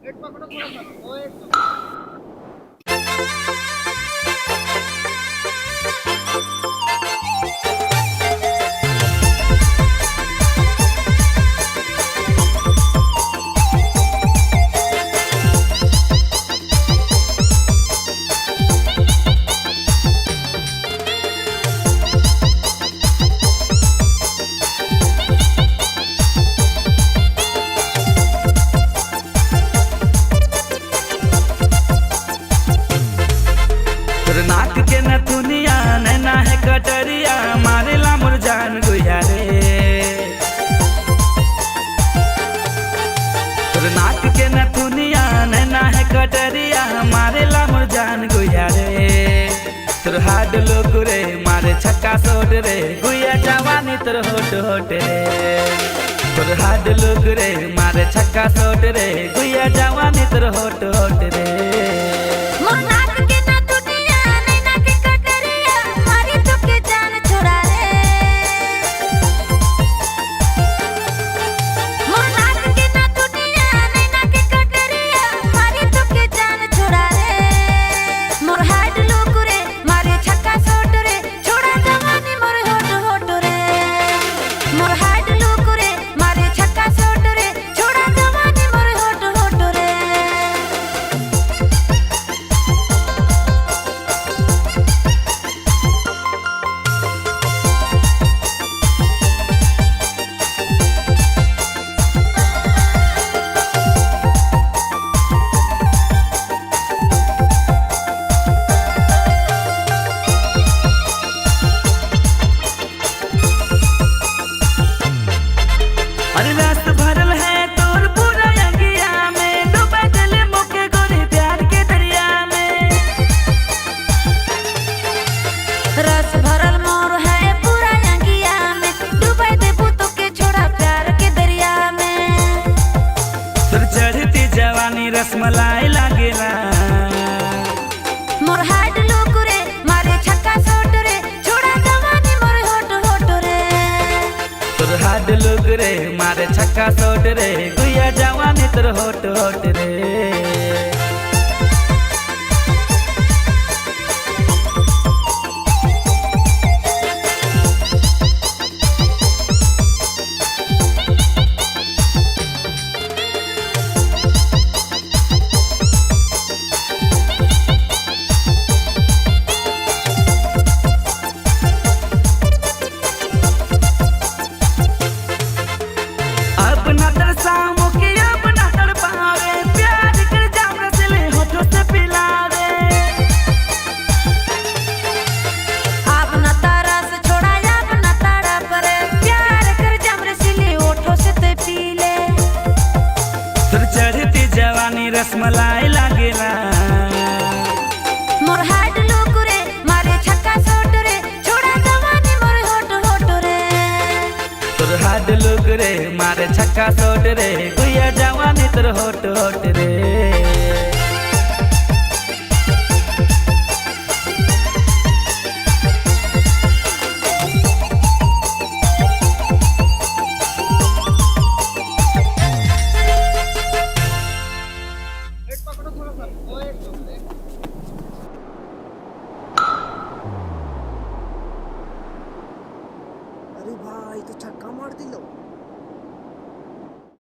एक पकड़ो थोड़ा सा वो एक नाक के नथुनिया नैना है कटरिया मारेला मुरझान गुया रे। तोर नाक के नथुनिया नैना है कटरिया मारेला मुरझान गुया रे। तोर हाड लोग रे मारे छक्का सोट रे गुया जवानी तोर होट होट रे। तोर हाड लोग रे मारे छक्का सोट रे गुया जवानी तोर होट होट रे। अरे रस भरल है तोर पूरा अंगिया में डूबे दिल मुके गोरी प्यार के दरिया में। रस भरल मोर है पूरा अंगिया में डूबे दे पुतो के छोड़ा प्यार के दरिया में। तोर चढ़ती जवानी रसमलाई लागेला मोर हाड लोग रे मारे छक्का सोट रे छोड़ा जवानी मोर होट होट रे। तोर हाड लोग रे मारे छक्का सोट रे गुया जवानी तोर होट होट रे। अपना तरसामो के अपना तड़पावे प्यार कर जाम रसले होठों से पिलावे। अपना तरस छोड़ा अपना ताड़ा पर प्यार कर जाम रसीले ओठों से ते पी ले। तोर चढ़ती जवानी रसमलाई लागेला मोर हाड लोग रे मारे छक्का सोट रे छोड़ा जवानी मोर होट होट रे। तोर हाड लोग रे मारे छक्का सोट रे गुया जवानी तोर होट होट